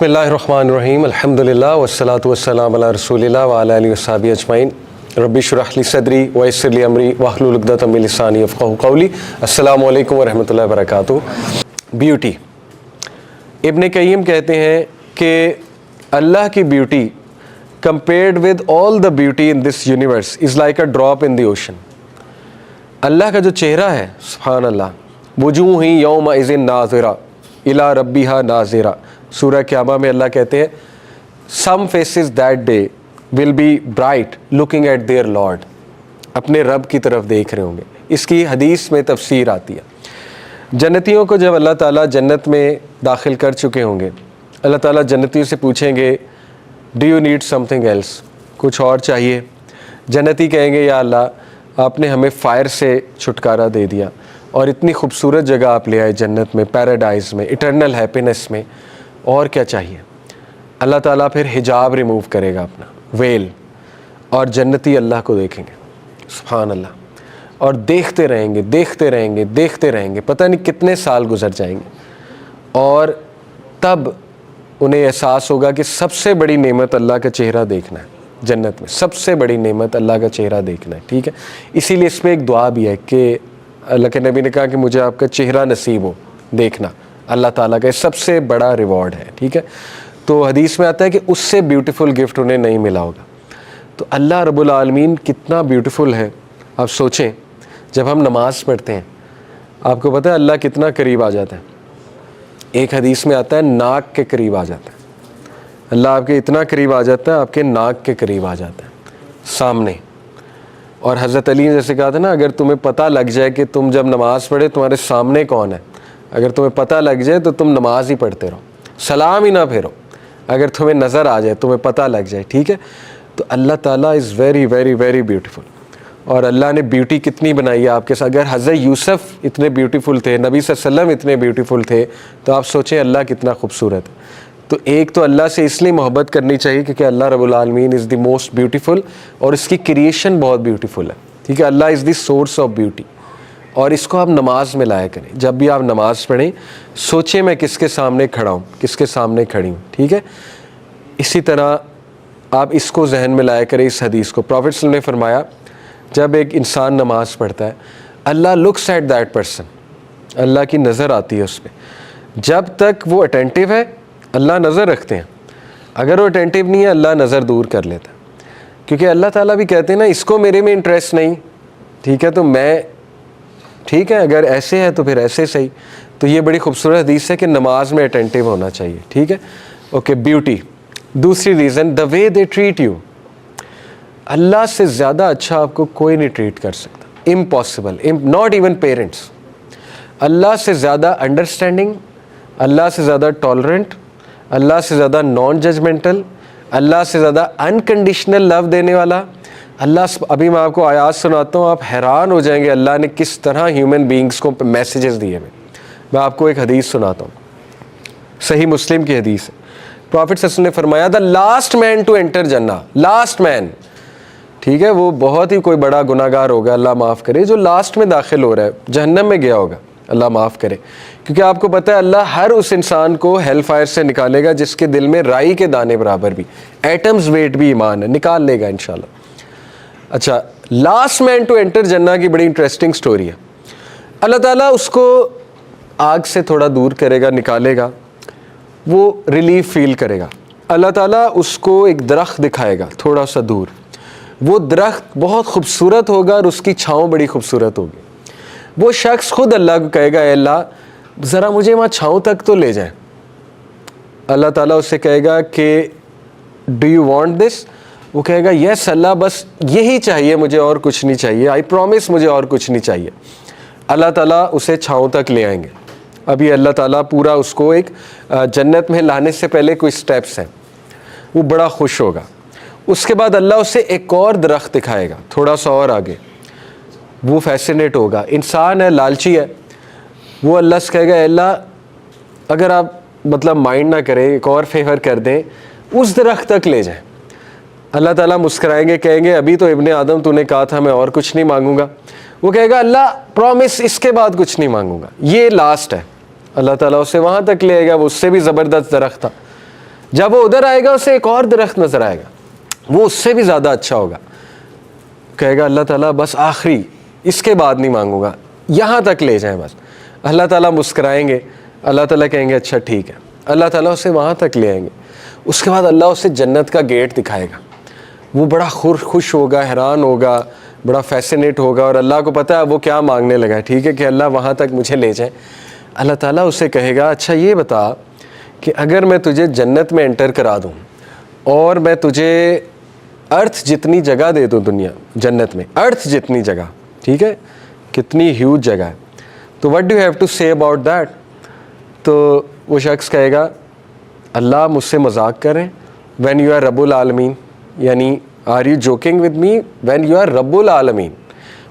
بسم اللہ الرحمن الرحیم الحمدللہ والصلاة والسلام علی رسول اللہ وعلی آلہ وصحبہ اجمعین رب اشرح لی صدری ویسر لی امری واحلل عقدۃ من لسانی یفقہوا قولی۔ السلام علیکم ورحمۃ اللہ وبرکاتہ۔ بیوٹی، ابن قیم کہتے ہیں کہ اللہ کی beauty compared with all the beauty in this universe is like a drop in the ocean۔ اللہ کا جو چہرہ ہے سبحان اللہ، وجوہ یومئذ ناظرہ الی ربہا ناظرہ، سورہ قیامہ میں اللہ کہتے ہیں some faces that day will be bright looking at their Lord، اپنے رب کی طرف دیکھ رہے ہوں گے۔ اس کی حدیث میں تفسیر آتی ہے، جنتیوں کو جب اللہ تعالیٰ جنت میں داخل کر چکے ہوں گے، اللہ تعالیٰ جنتیوں سے پوچھیں گے do you need something else, کچھ اور چاہیے؟ جنتی کہیں گے یا اللہ آپ نے ہمیں فائر سے چھٹکارا دے دیا اور اتنی خوبصورت جگہ آپ لے آئے جنت میں، پیراڈائز میں، اٹرنل ہیپینس میں، اور کیا چاہیے؟ اللہ تعالیٰ پھر حجاب ریموو کرے گا اپنا ویل، اور جنتی اللہ کو دیکھیں گے سبحان اللہ، اور دیکھتے رہیں گے دیکھتے رہیں گے دیکھتے رہیں گے، پتہ نہیں کتنے سال گزر جائیں گے، اور تب انہیں احساس ہوگا کہ سب سے بڑی نعمت اللہ کا چہرہ دیکھنا ہے۔ جنت میں سب سے بڑی نعمت اللہ کا چہرہ دیکھنا ہے، ٹھیک ہے؟ اسی لیے اس پہ ایک دعا بھی ہے کہ اللہ کے نبی نے کہا کہ مجھے آپ کا چہرہ نصیب ہو دیکھنا، اللہ تعالیٰ کا سب سے بڑا ریوارڈ ہے، ٹھیک ہے؟ تو حدیث میں آتا ہے کہ اس سے بیوٹیفل گفٹ انہیں نہیں ملا ہوگا۔ تو اللہ رب العالمین کتنا بیوٹیفل ہے، آپ سوچیں جب ہم نماز پڑھتے ہیں، آپ کو پتہ ہے اللہ کتنا قریب آ جاتا ہے؟ ایک حدیث میں آتا ہے ناک کے قریب آ جاتا ہے، اللہ آپ کے اتنا قریب آ جاتا ہے، آپ کے ناک کے قریب آ جاتا ہے سامنے۔ اور حضرت علی نے جیسے کہا تھا نا، اگر تمہیں پتہ لگ جائے کہ تم جب نماز پڑھے تمہارے سامنے کون ہے، اگر تمہیں پتہ لگ جائے تو تم نماز ہی پڑھتے رہو، سلام ہی نہ پھیرو، اگر تمہیں نظر آ جائے، تمہیں پتہ لگ جائے، ٹھیک ہے؟ تو اللہ تعالیٰ is very very very beautiful, اور اللہ نے بیوٹی کتنی بنائی ہے آپ کے ساتھ۔ اگر حضرت یوسف اتنے بیوٹیفل تھے، نبی صلی اللہ علیہ وسلم اتنے بیوٹیفل تھے، تو آپ سوچیں اللہ کتنا خوبصورت ہے۔ تو ایک تو اللہ سے اس لیے محبت کرنی چاہیے کیونکہ اللہ رب العالمین از دی موسٹ بیوٹیفل، اور اس کی کریشن بہت بیوٹیفل ہے، ٹھیک ہے؟ اللہ از دی سورس آف بیوٹی، اور اس کو آپ نماز میں لایا کریں۔ جب بھی آپ نماز پڑھیں سوچیں میں کس کے سامنے کھڑا ہوں، کس کے سامنے کھڑی ہوں، ٹھیک ہے؟ اسی طرح آپ اس کو ذہن میں لایا کریں، اس حدیث کو۔ پروفیٹ صلی اللہ علیہ وسلم نے فرمایا جب ایک انسان نماز پڑھتا ہے اللہ لکس ایٹ دیٹ پرسن، اللہ کی نظر آتی ہے اس پہ، جب تک وہ اٹینٹیو ہے اللہ نظر رکھتے ہیں، اگر وہ اٹینٹیو نہیں ہے اللہ نظر دور کر لیتا ہے، کیونکہ اللہ تعالیٰ بھی کہتے ہیں نا اس کو میرے میں انٹرسٹ نہیں، ٹھیک ہے؟ تو میں ٹھیک ہے اگر ایسے ہے تو پھر ایسے صحیح۔ تو یہ بڑی خوبصورت حدیث ہے کہ نماز میں اٹینٹیو ہونا چاہیے، ٹھیک ہے؟ Okay, beauty. دوسری reason the way they treat you, اللہ سے زیادہ اچھا آپ کو کوئی نہیں ٹریٹ کر سکتا، امپاسبل، ناٹ ایون پیرنٹس۔ اللہ سے زیادہ انڈرسٹینڈنگ، اللہ سے زیادہ ٹالرنٹ، اللہ سے زیادہ نان ججمنٹل، اللہ سے زیادہ انکنڈیشنل لو دینے والا اللہ۔ ابھی میں آپ کو آیات سناتا ہوں، آپ حیران ہو جائیں گے اللہ نے کس طرح ہیومن بینگز کو میسیجز دیے ہوئے۔ میں آپ کو ایک حدیث سناتا ہوں، صحیح مسلم کی حدیث ہے۔ پروفیٹ صلی اللہ علیہ وسلم نے فرمایا the last man to enter جنہ، لاسٹ مین، ٹھیک ہے؟ وہ بہت ہی کوئی بڑا گناہ گار ہوگا، اللہ معاف کرے، جو لاسٹ میں داخل ہو رہا ہے جہنم میں گیا ہوگا، اللہ معاف کرے، کیونکہ آپ کو پتہ ہے اللہ ہر اس انسان کو ہیل فائر سے نکالے گا جس کے دل میں رائی کے دانے برابر بھی، ایٹمز ویٹ بھی ایمان ہے، نکال لے گا انشاءاللہ۔ اچھا، لاسٹ مین ٹو انٹر جنہ کی بڑی انٹرسٹنگ سٹوری ہے۔ اللہ تعالیٰ اس کو آگ سے تھوڑا دور کرے گا، نکالے گا، وہ ریلیف فیل کرے گا۔ اللہ تعالیٰ اس کو ایک درخت دکھائے گا تھوڑا سا دور، وہ درخت بہت خوبصورت ہوگا اور اس کی چھاؤں بڑی خوبصورت ہوگی۔ وہ شخص خود اللہ کو کہے گا اے اللہ ذرا مجھے وہاں چھاؤں تک تو لے جائیں۔ اللہ تعالیٰ اس سے کہے گا کہ ڈو یو وانٹ دس؟ وہ کہے گا یس اللہ، بس یہی چاہیے مجھے، اور کچھ نہیں چاہیے، آئی پرومس مجھے اور کچھ نہیں چاہیے۔ اللہ تعالیٰ اسے چھاؤں تک لے آئیں گے۔ ابھی اللہ تعالیٰ پورا اس کو ایک جنت میں لانے سے پہلے کوئی سٹیپس ہیں، وہ بڑا خوش ہوگا۔ اس کے بعد اللہ اسے ایک اور درخت دکھائے گا تھوڑا سا اور آگے، وہ فیسینیٹ ہوگا، انسان ہے، لالچی ہے، وہ اللہ سے کہے گا اے اللہ اگر آپ مطلب مائنڈ نہ کریں ایک اور فیور کر دیں، اس درخت تک لے جائیں۔ اللہ تعالیٰ مسکرائیں گے، کہیں گے ابھی تو ابن آدم تو نے کہا تھا میں اور کچھ نہیں مانگوں گا۔ وہ کہے گا اللہ پرومس اس کے بعد کچھ نہیں مانگوں گا، یہ لاسٹ ہے۔ اللہ تعالیٰ اسے وہاں تک لے گا، وہ اس سے بھی زبردست درخت تھا۔ جب وہ ادھر آئے گا اسے ایک اور درخت نظر آئے گا, وہ اس سے بھی زیادہ اچھا ہوگا. کہے گا اللہ تعالیٰ بس آخری, اس کے بعد نہیں مانگوں گا, یہاں تک لے جائیں بس. اللہ تعالیٰ مسکرائیں گے, اللہ تعالیٰ کہیں گے اچھا ٹھیک ہے, اللہ تعالیٰ اسے وہاں تک لے آئیں گے. اس کے بعد اللہ اسے جنت کا گیٹ دکھائے گا. وہ بڑا خوش ہوگا, حیران ہوگا, بڑا فیسینیٹ ہوگا, اور اللہ کو پتہ ہے وہ کیا مانگنے لگا ہے. ٹھیک ہے کہ اللہ وہاں تک مجھے لے جائیں. اللہ تعالیٰ اسے کہے گا اچھا یہ بتا کہ اگر میں تجھے جنت میں انٹر کرا دوں اور میں تجھے ارتھ جتنی جگہ دے دوں دنیا جنت میں, ارتھ جتنی جگہ, ٹھیک ہے, کتنی ہیوج جگہ ہے, تو what do you have to say about that. تو وہ شخص کہے گا اللہ مجھ سے مذاق کریں, وین یو آر رب العالمین, یعنی are you joking with me when you are رب العالمین.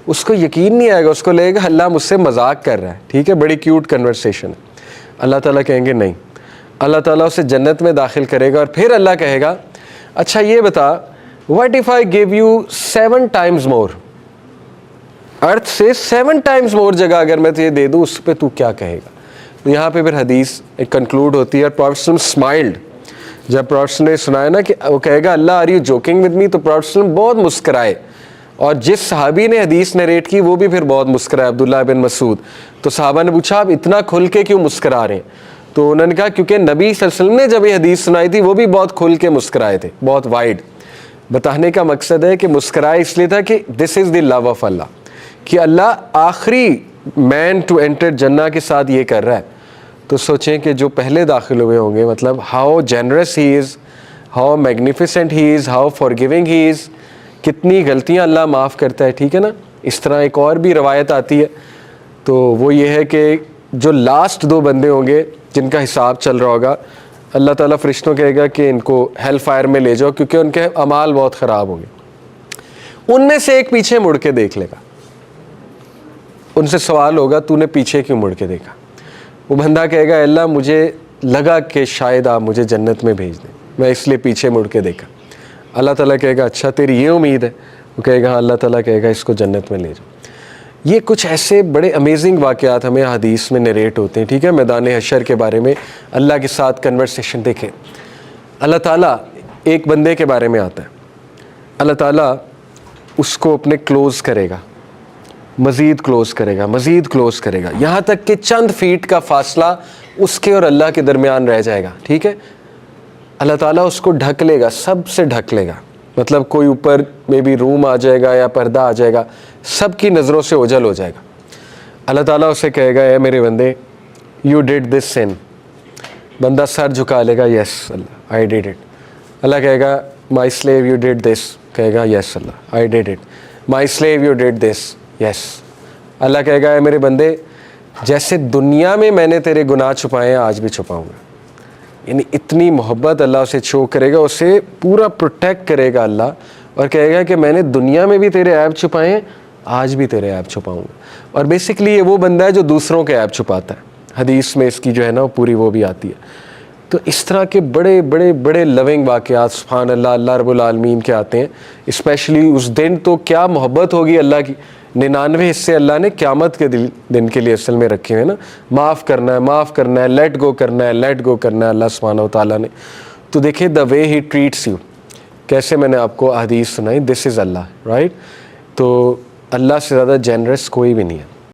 اس کو یقین نہیں آئے گا, اس کو لگے گا اللہ مجھ سے مذاق کر رہا ہے. ٹھیک ہے, بڑی کیوٹ کنورسیشن ہے. اللہ تعالیٰ کہیں گے نہیں. اللہ تعالیٰ اسے جنت میں داخل کرے گا, اور پھر اللہ کہے گا اچھا یہ بتا what if I give you 7 times مور, ارتھ سے 7 times مور جگہ اگر میں تجھے دے دوں, اس پہ تو کیا کہے گا. تو یہاں پہ پھر حدیث ایک کنکلوڈ ہوتی ہے, اور پروفیٹ اسمائلڈ. جب پروفیٹ نے سنایا نا کہ وہ کہے گا اللہ are you joking with me, تو پروفیٹ بہت مسکرائے, اور جس صحابی نے حدیث نریٹ کی وہ بھی پھر بہت مسکرائے, عبداللہ بن مسعود. تو صحابہ نے پوچھا آپ اتنا کھل کے کیوں مسکرا رہے ہیں؟ تو انہوں نے کہا کیونکہ نبی صلی اللہ علیہ وسلم نے جب یہ حدیث سنائی تھی وہ بھی بہت کھل کے مسکرائے تھے, بہت وائڈ. بتانے کا مقصد ہے کہ مسکرائے اس لیے تھا کہ دس از دی لو آف اللہ, کہ اللہ آخری مین ٹو انٹر جنہ کے ساتھ یہ کر رہا ہے. تو سوچیں کہ جو پہلے داخل ہوئے ہوں گے, مطلب how generous he is, how magnificent he is, how forgiving he is, کتنی غلطیاں اللہ معاف کرتا ہے. ٹھیک ہے نا. اس طرح ایک اور بھی روایت آتی ہے, تو وہ یہ ہے کہ جو لاسٹ 2 بندے ہوں گے جن کا حساب چل رہا ہوگا, اللہ تعالیٰ فرشتوں کہے گا کہ ان کو ہیل فائر میں لے جاؤ کیونکہ ان کے اعمال بہت خراب ہوں گے. ان میں سے ایک پیچھے مڑ کے دیکھ لے گا, ان سے سوال ہوگا تو نے پیچھے کیوں مڑ کے دیکھا. وہ بندہ کہے گا اللہ مجھے لگا کہ شاید آپ مجھے جنت میں بھیج دیں, میں اس لیے پیچھے مڑ کے دیکھا. اللہ تعالیٰ کہے گا اچھا تیری یہ امید ہے؟ وہ کہے گا اللہ تعالیٰ کہے گا اس کو جنت میں لے جاؤ. یہ کچھ ایسے بڑے امیزنگ واقعات ہمیں حدیث میں نریٹ ہوتے ہیں. ٹھیک ہے, میدان حشر کے بارے میں اللہ کے ساتھ کنورسیشن. دیکھیں اللہ تعالیٰ ایک بندے کے بارے میں آتا ہے, اللہ تعالیٰ اس کو اپنے کلوز کرے گا, مزید کلوز کرے گا, مزید کلوز کرے گا, یہاں تک کہ چند فیٹ کا فاصلہ اس کے اور اللہ کے درمیان رہ جائے گا. ٹھیک ہے, اللہ تعالیٰ اس کو ڈھک لے گا, سب سے ڈھک لے گا, مطلب کوئی اوپر میں بھی روم آ جائے گا یا پردہ آ جائے گا, سب کی نظروں سے اوجھل ہو جائے گا. اللہ تعالیٰ اسے کہے گا اے میرے بندے یو ڈیڈ دس سن. بندہ سر جھکا لے گا یس اللہ آئی ڈیڈ اٹ. اللہ کہے گا my slave you did this, کہے گا یس اللہ I did it. My slave you did this, yes. اللہ کہے گا اے میرے بندے جیسے دنیا میں نے تیرے گناہ چھپائے ہیں آج بھی چھپاؤں گا. یعنی اتنی محبت اللہ اسے شو کرے گا, اسے پورا پروٹیکٹ کرے گا اللہ, اور کہے گا کہ میں نے دنیا میں بھی تیرے عیب چھپائے ہیں آج بھی تیرے عیب چھپاؤں گا. اور بیسکلی یہ وہ بندہ ہے جو دوسروں کے عیب چھپاتا ہے. حدیث میں اس کی جو ہے نا وہ پوری وہ بھی آتی ہے. تو اس طرح کے بڑے بڑے بڑے لونگ واقعات سبحان اللہ اللہ رب العالمین کے آتے ہیں. اسپیشلی اس دن تو کیا محبت ہوگی اللہ کی. 99 حصے اللہ نے قیامت کے دن کے لیے اصل میں رکھے ہیں نا, معاف کرنا ہے, معاف کرنا ہے, لیٹ گو کرنا ہے, لیٹ گو کرنا ہے اللہ سبحانہ و تعالیٰ نے. تو دیکھیں دا وے ہی ٹریٹس یو, کیسے میں نے آپ کو حدیث سنائی, دس از اللہ, رائٹ. تو اللہ سے زیادہ جنرس کوئی بھی نہیں ہے.